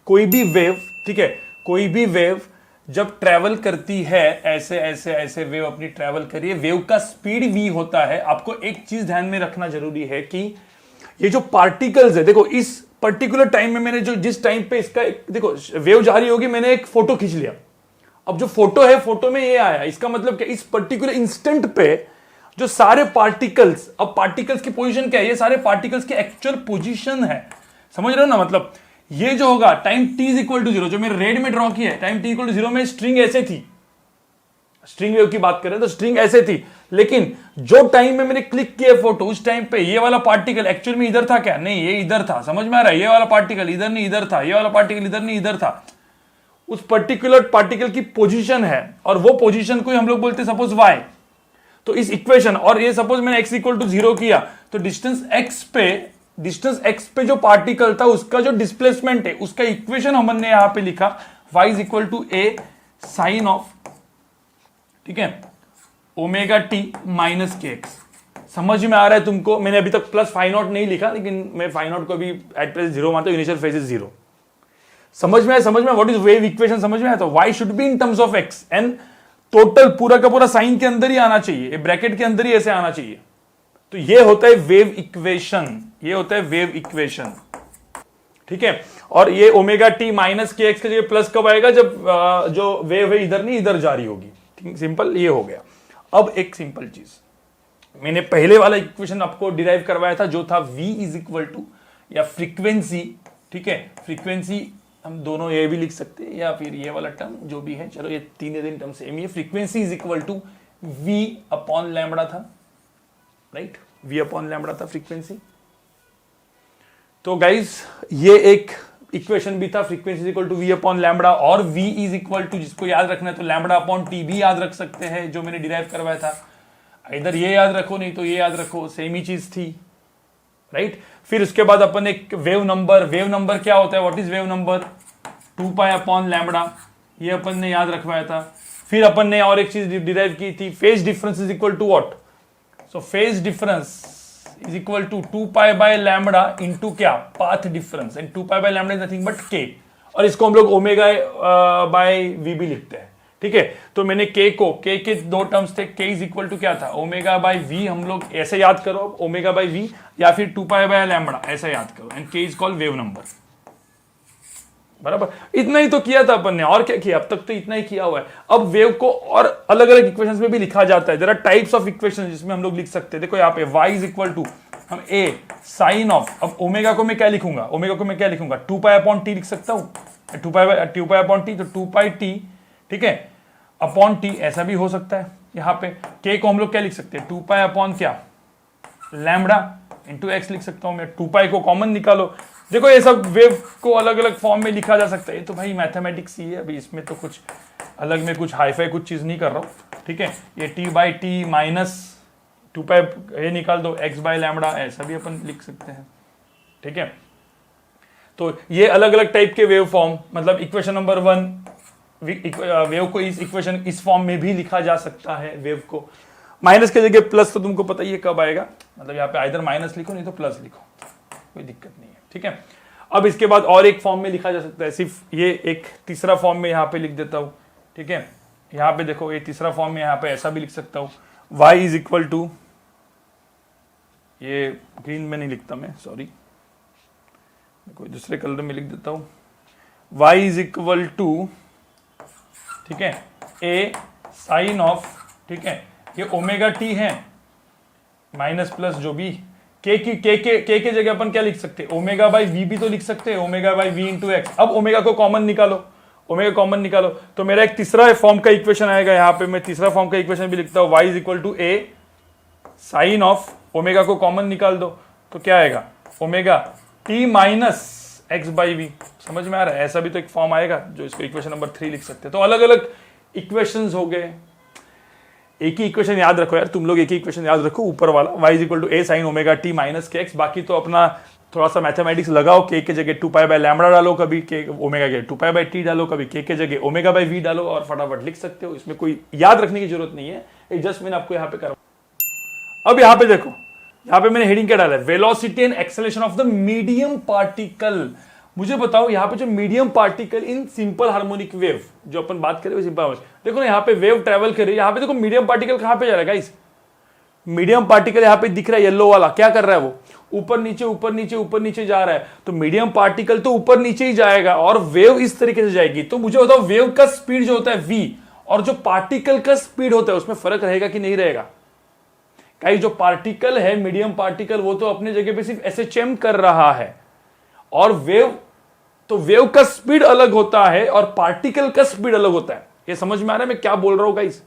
कोई भी वेव, ठीक है, कोई भी वेव जब ट्रेवल करती है, ऐसे ऐसे ऐसे वेव अपनी ट्रेवल करिए, वेव का स्पीड v होता है। आपको एक चीज ध्यान में रखना जरूरी है कि ये जो पार्टिकल्स है, देखो इस पर्टिकुलर टाइम में मैंने जो जिस टाइम पे इसका देखो वेव जा रही होगी, मैंने एक फोटो खींच लिया। अब जो फोटो है, फोटो में ये आया, इसका मतलब क्या, इस पर्टिकुलर इंस्टेंट पे जो सारे पार्टिकल्स, अब पार्टिकल्स की पोजीशन क्या है, ये सारे पार्टिकल्स की एक्चुअल पोजीशन है, समझ रहे हो ना। मतलब ये जो होगा time t is equal to 0, जो मैंने रेड में ड्रॉ किया है, टाइम t इक्वल टू 0 में स्ट्रिंग ऐसे थी, स्ट्रिंग वेव की बात करें तो स्ट्रिंग ऐसे थी, लेकिन जो टाइम में मैंने क्लिक किया फोटो, उस टाइम पे ये वाला पार्टिकल एक्चुअल में इधर था क्या, नहीं ये इधर था, समझ में आ रहा है, ये वाला पार्टिकल इधर नहीं इधर था, ये वाला पार्टिकल इधर नहीं इधर था, उस पर्टिकुलर पार्टिकल की पोजीशन है, और वो पोजीशन को हम लोग बोलते हैं सपोज y। तो इस इक्वेशन, और ये सपोज मैंने x इक्वल टू 0 किया, तो डिस्टेंस x पे जो पार्टिकल था उसका जो डिस्प्लेसमेंट है, उसका इक्वेशन हमने यहां पे लिखा y is equal to a sine of, ठीक है, omega t minus k x. समझ में आ रहा है तुमको। मैंने अभी तक प्लस फाई नॉट नहीं लिखा, लेकिन मैं फाई नॉट को अभी एट प्रेजेंट 0 मानता हूं, इनिशियल फेज इज 0। समझ में आया, व्हाट इज वेव इक्वेशन समझ में आया। तो y should be in terms of x, and total पूरा का पूरा साइन के अंदर ही आना चाहिए, ब्रैकेट के अंदर ही ऐसे आना चाहिए। तो ये होता है वेव इक्वेशन, ये होता है वेव इक्वेशन, ठीक है। और ये omega t minus k x के जगह प्लस कब आएगा, जब जो वेव है इधर नहीं इधर जा रही होगी, ठीक, सिंपल ये हो गया। अब एक सिंपल चीज, मैंने पहले वाला इक्वेशन आपको डिराइव करवाया था, जो था v इज इक्वल टू, या फ्रीक्वेंसी, ठीक है, फ्रीक्वेंसी हम दोनों ये भी लिख सकते हैं, या फिर ये वाला टर्म जो भी है, चलो ये तीन दिन टर्म सेम ही, frequency is equal to v upon lambda था, राइट, v अपॉन लैम्बडा था फ्रीक्वेंसी। तो गाइज ये एक इक्वेशन भी था, frequency is equal to v upon lambda, और v इज इक्वल टू, जिसको याद रखना है तो लैम्बडा अपॉन t भी याद रख सकते हैं, जो मैंने डिराइव करवाया था। इधर ये याद रखो, नहीं तो ये याद रखो, सेम ही चीज थी, राइट। फिर उसके बाद अपन एक वेव नंबर क्या होता है, what is wave number, 2 pi upon lambda, ये अपन ने याद रखवाया था। फिर अपन ने और एक चीज डिराइव की थी, phase difference is equal to what, so phase difference is equal to 2 pi by lambda into क्या, path difference, and 2 pi by lambda is nothing but k, और इसको हम लोग ओमेगा बाय v भी लिखते हैं, ठीक है। तो मैंने k के दो टर्म्स थे, k इज इक्वल टू क्या था, ओमेगा बाय v, हम लोग ऐसे याद करो, ओमेगा बाय v, या फिर 2 पाई बाय लैम्बडा ऐसा याद करो, and k is called wave number, बराबर। इतना ही तो किया था अपन ने, और क्या किया, अब तक तो इतना ही किया हुआ है। अब वेव को और अलग अलग इक्वेशंस में भी लिखा जाता है, there are types of equations जिसमें हम लोग लिख सकते हैं। देखो यहाँ पे y इज इक्वल टू हम a साइन ऑफ, अब ओमेगा को मैं क्या लिखूंगा, 2 पाई अपॉन टी लिख सकता हूँ, 2 पाई अपॉन टी, तो 2 पाई टी, ठीक है, अपॉन टी, ऐसा भी हो सकता है। यहाँ पे k को हम लोग क्या लिख सकते हैं, 2 पाई अपॉन क्या, लैम्बडा इंटू एक्स लिख सकता हूँ मैं, 2 पाई को कॉमन निकालो। देखो ये सब वेव को अलग अलग फॉर्म में लिखा जा सकता है, ये तो भाई मैथमेटिक्स ही है, अभी इसमें तो कुछ अलग में कुछ हाईफाई कुछ चीज नहीं कर रहा हूँ, ठीक है। ये t बाई टी माइनस 2 पाई ये निकाल दो, x बाई लैम्बडा, ऐसा भी अपन लिख सकते हैं, ठीक है। तो ये अलग अलग टाइप के वेव फॉर्म, मतलब इक्वेशन नंबर 1, वेव को इस इक्वेशन इस फॉर्म में भी लिखा जा सकता है। वेव को माइनस के जगह प्लस, तो तुमको पता ही है कब आएगा, मतलब यहाँ पे आइदर माइनस लिखो नहीं तो प्लस लिखो, कोई दिक्कत नहीं है, ठीक है। अब इसके बाद और एक फॉर्म में लिखा जा सकता है, सिर्फ ये एक तीसरा फॉर्म में यहाँ पे लिख देता हूँ, ठीक है। यहाँ पे देखो ये तीसरा फॉर्म में यहाँ पे ऐसा भी लिख सकता हूँ, y इज इक्वल टू, ये ग्रीन में नहीं लिखता मैं, सॉरी, कोई दूसरे कलर में लिख देता हूँ, y इज इक्वल टू, ठीक है, a साइन ऑफ, ठीक है, ये ओमेगा टी है माइनस प्लस जो भी, के के जगह अपन क्या लिख सकते हैं, ओमेगा बाई वी भी तो लिख सकते हैं, omega by v into x. अब ओमेगा को कॉमन निकालो, तो मेरा एक तीसरा फॉर्म का इक्वेशन आएगा, यहाँ पे मैं तीसरा फॉर्म का इक्वेशन भी लिखता हूँ, y is equal to a sine of, omega को कॉमन निकाल दो तो क्या आएगा, omega t minus x by v. समझ में आ रहा है, ऐसा भी तो एक फॉर्म आएगा जो इसको इक्वेशन नंबर 3 लिख सकते हैं। तो अलग अलग इक्वेशंस हो गए, एक ही इक्वेशन याद रखो यार, तुम लोग एक ही इक्वेशन याद रखो, ऊपर वाला y is equal to a sine omega t minus k x. बाकी तो अपना थोड़ा सा मैथमेटिक्स लगाओ, k के जगह 2 पाई बाय लैम्बडा डालो, कभी k ओमेगा के 2 पाई बाय टी डालो, कभी k के जगह ओमेगा बाय v डालो, और फटाफट लिख सकते हो। इसमें कोई याद रखने की जरूरत नहीं है, ये जस्ट मैंने आपको यहाँ पे करा। अब यहाँ पे देखो, यहाँ पे मैंने हेडिंग क्या डाला है, velocity and acceleration of the medium particle. मुझे बताओ यहां पे जो medium particle in simple harmonic wave जो अपन बात करें वो सिंपल, देखो ना यहां पे वेव ट्रेवल कर रही है, यहां पे देखो मीडियम पार्टिकल कहां पे जा रहा है गाइस, मीडियम पार्टिकल यहां पे दिख रहा है येलो वाला, क्या कर रहा है वो ऊपर नीचे ऊपर नीचे ऊपर नीचे जा रहा है, तो मीडियम पार्टिकल तो ऊपर नीचे ही जाएगा और वेव इस तरीके से जाएगी। तो मुझे बताओ वेव का स्पीड जो होता है v और जो पार्टिकल का स्पीड होता है उसमें फर्क रहेगा कि नहीं रहेगा? गाइस जो पार्टिकल है मीडियम पार्टिकल वो तो अपने जगह पे सिर्फ SHM कर रहा है, और वेव तो वेव का स्पीड अलग होता है और पार्टिकल का स्पीड अलग होता है। ये समझ में आ रहा है मैं क्या बोल रहा हूं गाइस?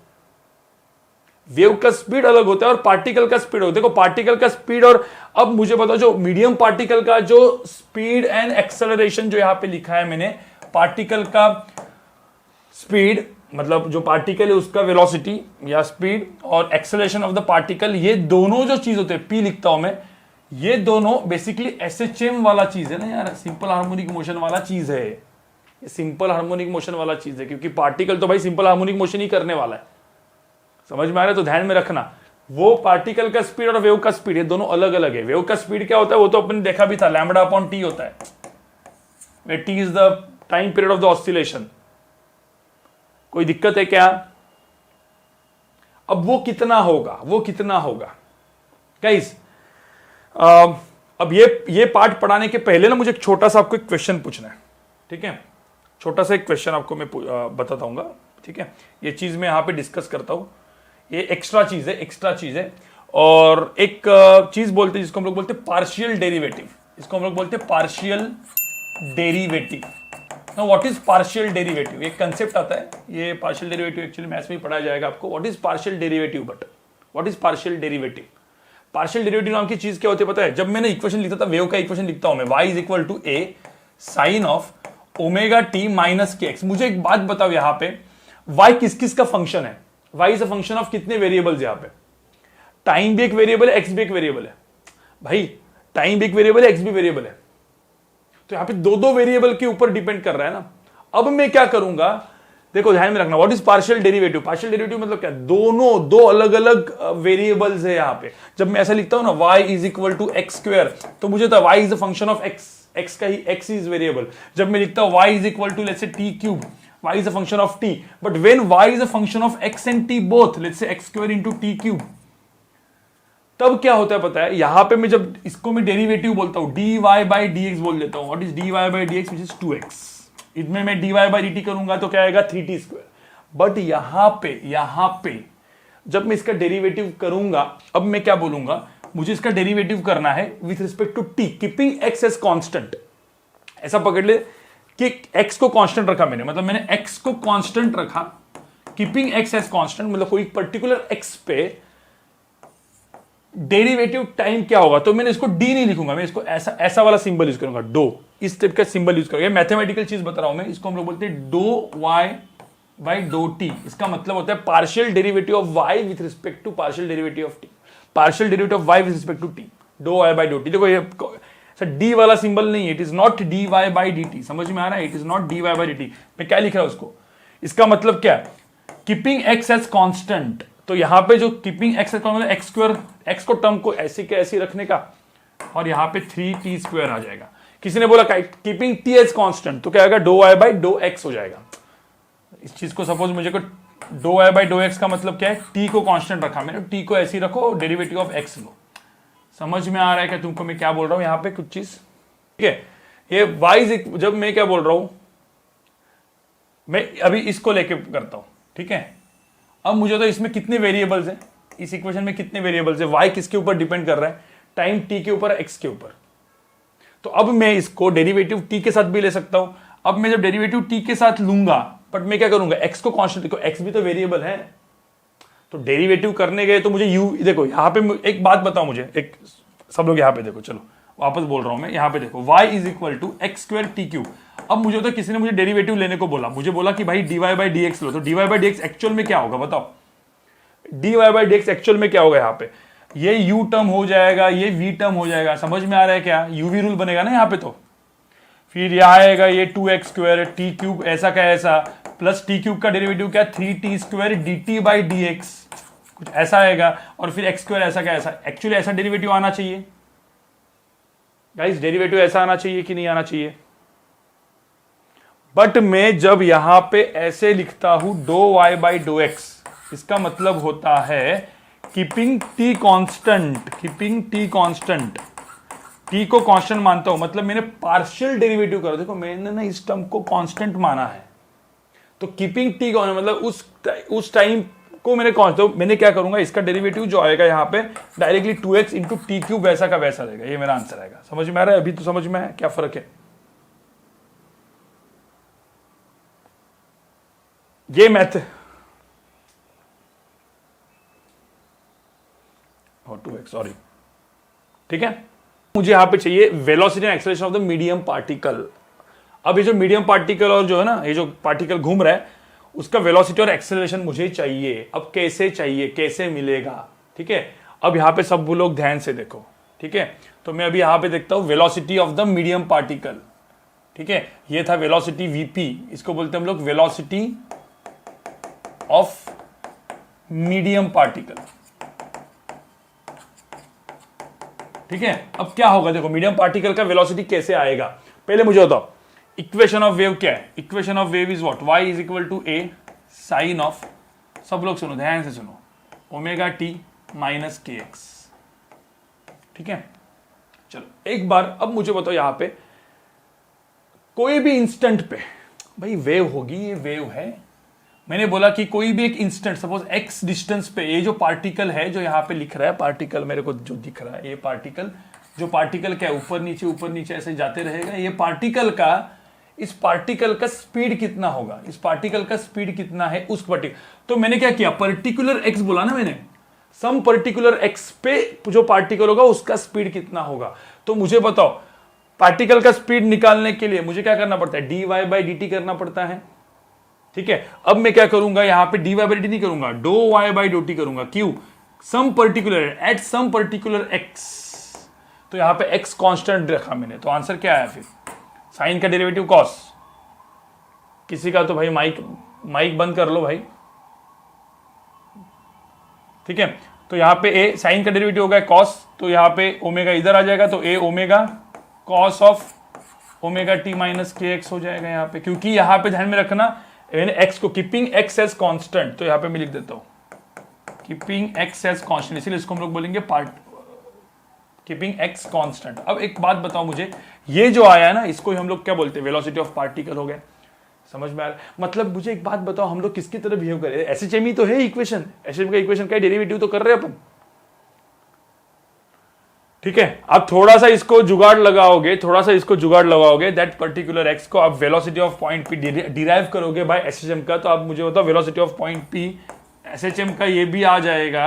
वेव का स्पीड अलग होता है और पार्टिकल का स्पीड होता है। देखो पार्टिकल का स्पीड, और अब मुझे बताओ जो मीडियम पार्टिकल का जो स्पीड एंड एक्सेलरेशन जो यहां पे लिखा है मैंने, पार्टिकल का स्पीड मतलब जो पार्टिकल है उसका वेलोसिटी या स्पीड और एक्सेलरेशन ऑफ द पार्टिकल, ये दोनों जो चीज होते हैं पी लिखता हूं मैं, ये दोनों बेसिकली SHM वाला चीज है ना यार, सिंपल हार्मोनिक मोशन वाला चीज है, ये सिंपल हार्मोनिक मोशन वाला चीज है, क्योंकि पार्टिकल तो भाई सिंपल हार्मोनिक मोशन ही करने वाला है। समझ में आ रहा है? तो ध्यान में रखना वो पार्टिकल का स्पीड और वेव का स्पीड ये दोनों अलग अलग है। वेव का स्पीड क्या होता है वो तो अपन देखा भी था, लैम्बडा अपॉन टी होता है, where t is the time period of the oscillation. कोई दिक्कत है क्या? अब वो कितना होगा, वो कितना होगा गाइस? अब ये पार्ट पढ़ाने के पहले ना मुझे एक छोटा सा आपको एक क्वेश्चन पूछना है, ठीक है? छोटा सा एक क्वेश्चन आपको मैं बताता हूंगा, ठीक है? ये चीज मैं यहां पे डिस्कस करता हूं, ये एक्स्ट्रा चीज है। और एक चीज बोलते हैं जिसको हम लोग बोलते हैं पार्शियल डेरिवेटिव, इसको हम लोग बोलते हैं partial derivative. Now what is partial derivative? एक कंसेप्ट आता है, ये पार्शियल डेरिवेटिव एक्चुअली मैथ्स में ही पढ़ाया जाएगा आपको। What is partial derivative? But what is partial derivative? Partial derivative नाम की चीज क्या होती है पता है? जब मैंने इक्वेशन लिखता था, वेव का इक्वेशन लिखता हूं मैं, y is equal to a sine of omega t minus k x. मुझे एक बात बताओ यहां पे y किस किस का फंक्शन है? y is a function of कितने वेरिएबल्स? यहां पे टाइम भी एक वेरिएबल है, एक्स भी एक वेरिएबल है भाई, टाइम भी एक वेरिएबल है, एक्स भी वेरिएबल है, तो यहां पे दो वेरिएबल के ऊपर डिपेंड कर रहा है ना। अब मैं क्या करूंगा, देखो ध्यान में रखना, what is partial derivative? Partial derivative मतलब क्या? दो अलग अलग वेरिएबल्स है यहां पे। जब मैं ऐसा लिखता हूं ना y is equal to x square, तो मुझे तो y is a function of x का ही x इज वेरिएबल। जब मैं लिखता हूं y is equal to let's say t cube, y is a function of t, but when y is a function of x and t both, let's say x square into t cube, तब क्या होता है पता है? यहां पे मैं जब इसको मैं डेरिवेटिव बोलता हूं, dy by dx बोल देता हूं। What is dy by dx? which is 2x। इसमें मैं dy by dt करूंगा तो क्या आएगा? 3t square. बट यहां पे जब मैं इसका डेरिवेटिव करूंगा, अब मैं क्या बोलूंगा? मुझे इसका डेरिवेटिव करना है with respect to t, keeping x as constant. ऐसा पकड़ ले कि x को कांस्टेंट रखा मैंने, मतलब मैंने x को कांस्टेंट रखा, कीपिंग x एज कांस्टेंट, मतलब कोई पर्टिकुलर x पे डेरिवेटिव टाइम क्या होगा? तो मैंने इसको d नहीं लिखूंगा, मैं इसको ऐसा वाला सिंबल यूज करूंगा, डो, इस टाइप का सिंबल यूज करूंगा। मैथमेटिकल चीज बता रहा हूं मैं, इसको हम लोग बोलते हैं do y by do t. इसका मतलब होता है partial derivative of y with respect to partial derivative of t, partial derivative of y with respect to t, do y by do t. देखो ये डी वाला सिंबल नहीं है, it is not d y by d t. समझ में आ रहा है? It is not d y by d t. मैं क्या लिख रहा हूं उसको? इसका मतलब क्या? Keeping x as constant. तो यहां पे जो keeping x as constant, x square, x को टर्म को ऐसी के ऐसी रखने का, और यहां पे 3t स्क्वायर आ जाएगा। किसी ने बोला कीपिंग t एज कांस्टेंट, तो क्या आएगा? Do y by dough x हो जाएगा। इस चीज को सपोज मुझे को do y by dough x का मतलब क्या है? t को कांस्टेंट रखा मैंने, t को ऐसी रखो, डेरिवेटिव ऑफ x लो। समझ में आ रहा है क्या तुमको मैं क्या बोल रहा हूं यहां पे? कुछ चीज ठीक है। ये y जब मैं क्या बोल रहा हूं, मैं अभी इसको लेके करता हूं, ठीक है? अब मुझे तो इसमें कितने वेरिएबल्स हैं, इस इक्वेशन में कितने वेरिएबल्स हैं? y किसके ऊपर डिपेंड कर रहा है? टाइम t के ऊपर, x के ऊपर। तो अब मैं इसको डेरिवेटिव t के साथ भी ले सकता हूं। अब मैं जब डेरिवेटिव t के साथ लूंगा, बट मैं क्या करूंगा? x को कांस्टेंट, देखो x भी तो वेरिएबल है, तो डेरिवेटिव करने गए तो मुझे u, देखो यहां पे एक बात बताओ मुझे, एक सब लोग यहां पे देखो, चलो वापस बोल रहा हूं मैं, यहां पे देखो y is equal to x square t cube. अब मुझे तो किसी ने मुझे डेरिवेटिव लेने को बोला, मुझे बोला कि भाई dy बाई डी एक्स लो, तो dy by D x actual में क्या होगा बताओ? dy by D x actual में क्या होगा? यहाँ पे ये u टर्म हो जाएगा, ये v टर्म हो जाएगा। समझ में आ रहा है क्या? uv रूल बनेगा ना यहाँ पे। तो फिर यह आएगा ये 2x स्क्वायर टी क्यूब, ऐसा क्या ऐसा, प्लस टी क्यूब का डेरिवेटिव क्या? 3t square dt by D x, कुछ ऐसा आएगा। और फिर एक्स स्क्वायर ऐसा क्या ऐसा। एक्चुअली ऐसा डेरिवेटिव आना चाहिए गाइस, डेरिवेटिव ऐसा आना चाहिए कि नहीं आना चाहिए? बट मैं जब यहां पे ऐसे लिखता हूं do y by dough x, इसका मतलब होता है keeping t constant, keeping t constant, t को कांस्टेंट मानता हूं, मतलब मैंने पार्शियल डेरिवेटिव करा, देखो मैंने ना इस टर्म को कांस्टेंट माना है, तो कीपिंग टी कौन, मतलब उस टाइम को मैंने कौन, तो मैंने क्या करूंगा, इसका डेरिवेटिव जो आएगा यहां पे directly 2x into T cube वैसा का वैसा रहेगा, ये मेरा आंसर आएगा। समझ में आ रहा है? अभी तो समझ में आया क्या फर्क है? ये मैथ 2x, सॉरी, ठीक है। मुझे यहां पे चाहिए velocity and acceleration of the medium particle. अब ये जो मीडियम पार्टिकल और जो है ना, ये जो पार्टिकल घूम रहा है, उसका वेलोसिटी और एक्सेलरेशन मुझे चाहिए। अब कैसे चाहिए, कैसे मिलेगा, ठीक है। अब यहां पे सब लोग ध्यान से देखो, ठीक है। तो मैं अभी यहां पे देखता हूं velocity of the medium particle, ठीक है। ये था वेलोसिटी वीपी, इसको बोलते हैं हम लोग वेलोसिटी ऑफ मीडियम पार्टिकल, ठीक है। अब क्या होगा, देखो मीडियम पार्टिकल का वेलोसिटी कैसे आएगा, पहले मुझे बताओ इक्वेशन ऑफ वेव क्या है। Equation of wave is what, y is equal to a sine of, सब लोग सुनो ध्यान से सुनो, omega t minus k x, ठीक है। चलो एक बार अब मुझे बताओ, यहां पे कोई भी इंस्टेंट पे भाई वेव होगी, ये वेव है, मैंने बोला कि कोई भी एक इंस्टेंट, सपोज x डिस्टेंस पे ये जो पार्टिकल है, जो यहां पे लिख रहा है पार्टिकल, मेरे को जो दिख रहा है ये पार्टिकल, जो पार्टिकल क्या ऊपर नीचे ऐसे जाते रहेगा, ये पार्टिकल का, इस पार्टिकल का स्पीड कितना होगा, इस पार्टिकल का स्पीड कितना है उस पार्टिकल, तो मैंने क्या किया, पर्टिकुलर x बोला ना मैंने, सम पर्टिकुलर x पे जो पार्टिकल होगा उसका स्पीड कितना होगा। तो मुझे बताओ पार्टिकल का स्पीड निकालने के लिए मुझे क्या करना पड़ता है, dy बाई dt करना पड़ता है, ठीक है। अब मैं क्या करूंगा, यहां पे dy बाई dt नहीं करूंगा, do y by do t करूंगा, क्यों, some particular at some particular x, तो यहां पे x कांस्टेंट रखा मैंने, तो आंसर क्या आया फिर, साइन का डेरिवेटिव कॉस, किसी का तो भाई माइक बंद कर लो भाई, ठीक है। तो यहां पे a साइन का डेरिवेटिव होगा कॉस, तो यहां पे ओमेगा इधर आ जाएगा, तो a omega cos of omega t minus k x हो जाएगा यहां पे, क्योंकि यहां पे ध्यान में रखना मैंने x को कीपिंग x एज कांस्टेंट, तो यहां पे मैं लिख देता हूं कीपिंग x एज कांस्टेंट, इसलिए इसको हम लोग बोलेंगे कीपिंग x कांस्टेंट। अब एक बात बताओ मुझे, ये जो आया है ना, इसको हम लोग क्या बोलते हैं, वेलोसिटी ऑफ पार्टिकल हो गया, समझ में आ रहा है? मतलब मुझे एक बात बताओ, हम लोग किसकी तरह बिहेव करें, एसएचएम ही तो है इक्वेशन, एसएचएम का इक्वेशन का डेरिवेटिव तो कर रहे हैं अपन, ठीक है। आप थोड़ा सा इसको जुगाड़ लगाओगे, दैट पर्टिकुलर एक्स को आप velocity of point p derive करोगे बाय एसएचएम का, तो आप मुझे बताओ velocity of point p SHM का ये भी आ जाएगा,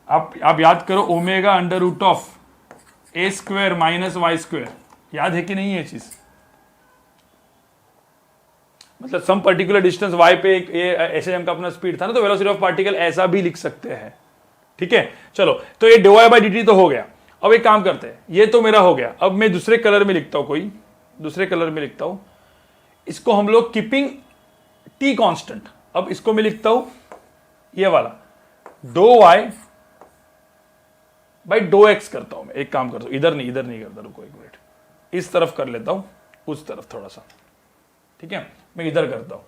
आप याद करो omega under root of a square minus y square, याद है कि नहीं ये चीज, मतलब सम पर्टिकुलर डिस्टेंस y पे एसएचएम का अपना स्पीड था ना, तो वेलोसिटी ऑफ पार्टिकल ऐसा भी लिख सकते हैं, ठीक है। चलो तो ये dy बाई dt तो हो गया। अब एक काम करते हैं, ये तो मेरा हो गया, अब मैं दूसरे कलर में लिखता हूं, इसको हम लोग कीपिंग t कांस्टेंट, अब इसको मैं लिखता हूं ये वाला do y by dough x करता हूं मैं, एक काम करता हूं, इधर नहीं करता, रुको एक मिनट, इस तरफ कर लेता हूं, उस तरफ थोड़ा सा, ठीक है, मैं इधर करता हूं।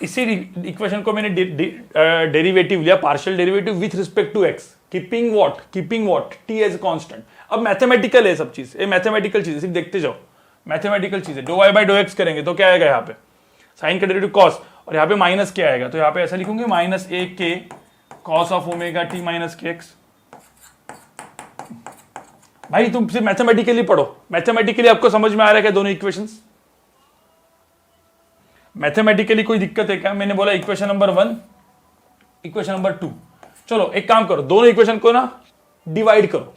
इसी इक्वेशन को मैंने डेरिवेटिव लिया, partial derivative with respect to x, keeping what t as constant. अब मैथमेटिकल है सब चीज, ये मैथमेटिकल चीज है, सिर्फ देखते जाओ, मैथमेटिकल चीज है। Do y by dough x करेंगे तो क्या आएगा, यहाँ पे साइन का डेरिवेटिव कॉस, और यहाँ पे माइनस क्या आएगा, तो यहाँ पे ऐसा लिखूंगे माइनस ए के cos of omega t minus k x. भाई तुम सिर्फ मैथमेटिकली पढ़ो, मैथमेटिकली आपको समझ में आ रहा है क्या दोनों इक्वेशंस, मैथमेटिकली कोई दिक्कत है क्या? मैंने बोला इक्वेशन नंबर 1, इक्वेशन नंबर 2, चलो एक काम करो, दोनों इक्वेशन को ना डिवाइड करो,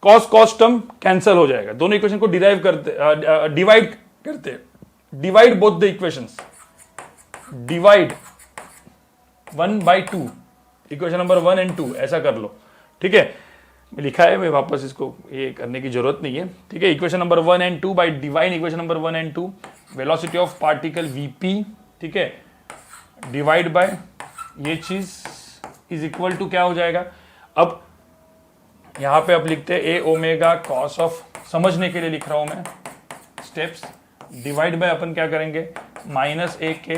कॉस टर्म कैंसिल हो जाएगा, दोनों इक्वेशन को डिवाइड करते, divide both the equations, divide 1/2, equation number 1 and 2 ऐसा कर लो, ठीक है। लिखा है, मैं वापस इसको ये करने की जरूरत नहीं है, ठीक है। Equation number 1 and 2 by divide equation number 1 and 2, velocity of particle VP, ठीक है, डिवाइड बाय ये चीज इज इक्वल टू क्या हो जाएगा। अब यहां पे आप लिखते हैं ए ओमेगा कॉस ऑफ, समझने के लिए लिख रहा हूं मैं, स्टेप्स डिवाइड बाय अपन क्या करेंगे माइनस ए के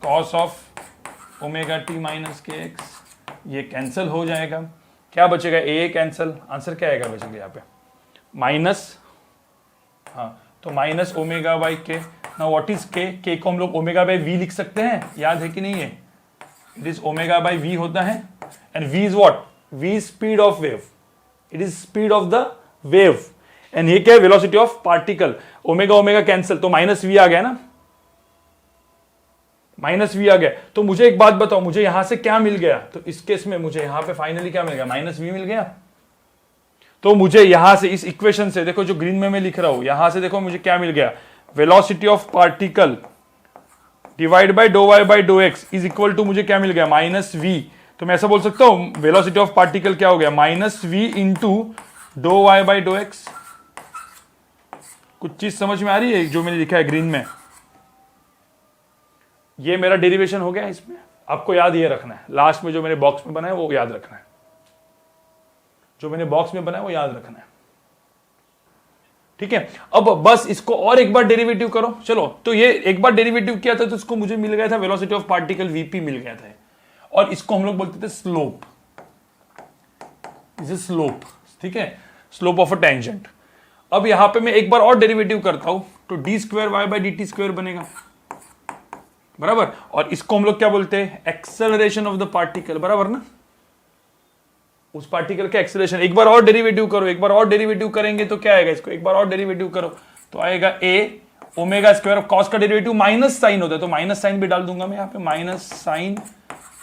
cos of omega t minus k x, ये कैंसिल हो जाएगा, क्या बचेगा ए कैंसिल, आंसर क्या आएगा बचेगा यहाँ पे माइनस, हाँ तो माइनस ओमेगा बाई के। नाउ व्हाट इज के को हम लोग ओमेगा बाई वी लिख सकते हैं, याद है कि नहीं है, it is omega by v होता है and v is what, v is speed of wave, it is speed of the wave and ये क्या है velocity of particle, omega omega cancel तो माइनस वी आ गया ना, माइनस वी आ गया। तो मुझे एक बात बताओ, मुझे यहां से क्या मिल गया, तो इस केस में मुझे यहां पे फाइनली क्या मिल गया माइनस वी मिल गया। तो मुझे यहां से इस इक्वेशन से देखो जो ग्रीन में मैं लिख रहा हूं, यहां से देखो मुझे क्या मिल गया, velocity of particle divide by do y by do x is equal to मुझे क्या मिल गया माइनस वी। तो मैं ऐसा बोल सकता हूं वेलोसिटी ऑफ पार्टिकल क्या हो गया minus v into do y by do x. कुछ चीज समझ में आ रही है जो मैंने लिखा है ग्रीन में, ये मेरा डेरिवेशन हो गया। इसमें आपको याद ये रखना है, लास्ट में जो मैंने बॉक्स में बनाया वो याद रखना है, जो मैंने बॉक्स में बनाया वो याद रखना है, ठीक है। अब बस इसको और एक बार डेरिवेटिव करो, चलो तो ये एक बार डेरिवेटिव किया था तो इसको मुझे मिल गया था वेलोसिटी ऑफ पार्टिकल वीपी मिल गया था, और इसको हम लोग बोलते थे स्लोप, इज स्लोप, ठीक है, स्लोप ऑफ अ टेंजेंट। अब यहां पे मैं एक बार और डेरिवेटिव करता हूं तो d square Y by d t square बनेगा, बराबर, और इसको हम लोग क्या बोलते हैं एक्सेलरेशन ऑफ द पार्टिकल, बराबर ना, उस पार्टिकल का एक्सेलरेशन। एक बार और डेरिवेटिव करो, एक बार और डेरिवेटिव करेंगे तो क्या आएगा, इसको एक बार और डेरिवेटिव करो तो आएगा ए ओमेगा स्क्वायर, कॉस का डेरिवेटिव माइनस साइन होता है तो माइनस साइन भी डाल दूंगा मैं यहाँ पे, minus sign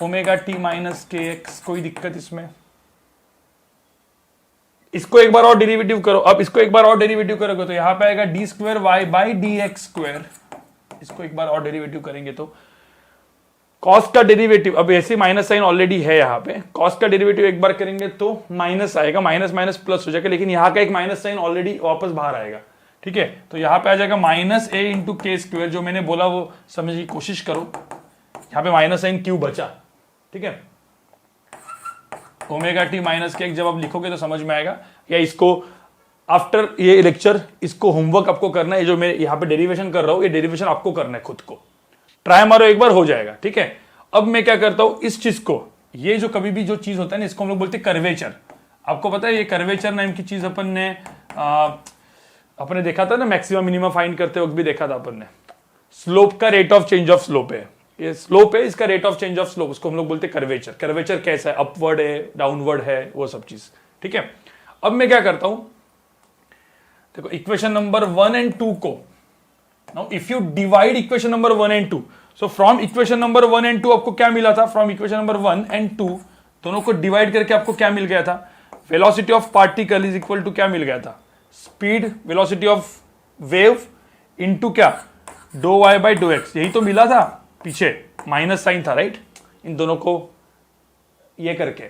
omega t minus k x, कोई दिक्कत इसमें। इसको एक बार और डेरिवेटिव करो, अब इसको एक बार और डेरिवेटिव करोगे तो यहां पे आएगा D square Y by D X square, इसको एक बार और डेरिवेटिव करेंगे तो कॉस का डेरिवेटिव, अब ऐसे माइनस साइन ऑलरेडी है यहाँ पे, कॉस का डेरिवेटिव एक बार करेंगे तो माइनस आएगा, माइनस माइनस प्लस हो जाएगा, लेकिन यहाँ का एक माइनस साइन ऑलरेडी वापस बाहर आएगा, ठीक है। तो यहाँ पे आ जाएगा माइनस ए इंटू के स्क्वायर, जो मैंने बोला वो समझने की कोशिश करो, यहाँ पे माइनस साइन क्यों बचा, ठीक है। ओमेगा टी माइनस के एक जब आप लिखोगे तो समझ में आएगा, या इसको आफ्टर ये लेक्चर इसको होमवर्क आपको करना है, जो मैं यहाँ पे डेरिवेशन कर रहा हूँ ये डेरिवेशन आपको करना है, खुद को ट्राई मारो एक बार हो जाएगा, ठीक है। अब मैं क्या करता हूं इस चीज को, ये जो कभी भी जो चीज होता है ना इसको हम लोग बोलते हैं कर्वेचर। आपको पता है ये कर्वेचर नाम की चीज अपन ने अपने देखा था ना, मैक्सिमम मिनिमम फाइंड करते वक्त भी देखा था अपन ने, स्लोप का rate of change of slope है, ये स्लोप है, इसका rate of change of slope, उसको हम लोग बोलते हैं कर्वेचर। कर्वेचर कैसा है, अपवर्ड है डाउनवर्ड है, वो सब चीज, ठीक है। अब मैं क्या करता हूं, देखो इक्वेशन नंबर 1 एंड 2 को, now if you divide equation number 1 and 2, so from equation number 1 and 2 आपको क्या मिला था, from equation number 1 and 2 दोनों को डिवाइड करके आपको क्या मिल गया था, velocity of particle is equal to क्या मिल गया था, speed velocity of wave into क्या do y by dough x, यही तो मिला था, पीछे माइनस साइन था, राइट, इन दोनों को ये करके।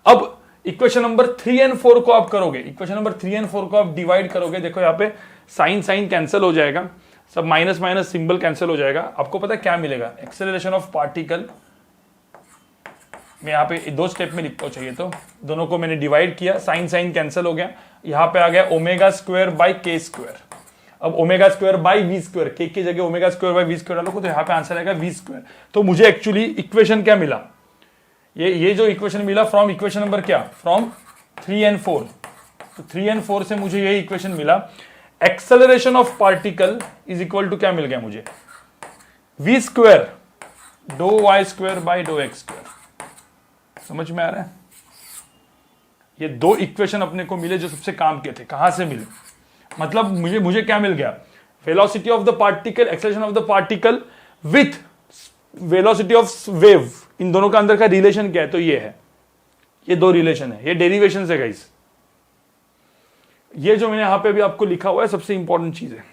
अब इक्वेशन नंबर 3 एंड 4 को आप करोगे, इक्वेशन नंबर 3 एंड 4 को आप डिवाइड करोगे, देखो यहाँ पे साइन साइन कैंसिल हो जाएगा, सब माइनस माइनस सिंबल कैंसिल हो जाएगा, आपको पता है क्या मिलेगा, एक्सेलरेशन ऑफ पार्टिकल। मैं यहाँ पे दो स्टेप में लिखता हूँ, चाहिए तो दोनों को मैंने डिवाइड किया, साइन साइन कैंसिल हो गया, यहाँ पे आ गया omega square by K square. अब omega square by V square, K की जगह omega square by V square डालो तो यहाँ पे आंसर आएगा वी स्क्वायर। तो मुझे एक्चुअली इक्वेशन क्या मिला, ये जो इक्वेशन मिला फ्रॉम इक्वेशन नंबर क्या, फ्रॉम 3 एंड 4, तो 3 एंड 4 से मुझे ये इक्वेशन मिला, acceleration of particle is equal to क्या मिल गया मुझे, वी स्क्वायर डो Y square by dough X square. समझ में आ रहा है, ये दो इक्वेशन अपने को मिले जो सबसे काम के थे। कहां से मिले, मतलब मुझे क्या मिल गया, velocity of the particle, acceleration of the particle with velocity of wave, इन दोनों का अंदर का रिलेशन क्या है, तो ये है, ये दो रिलेशन है, ये डेरिवेशन है गाइस। ये जो मैंने यहां पे भी आपको लिखा हुआ है सबसे इंपॉर्टेंट चीज है।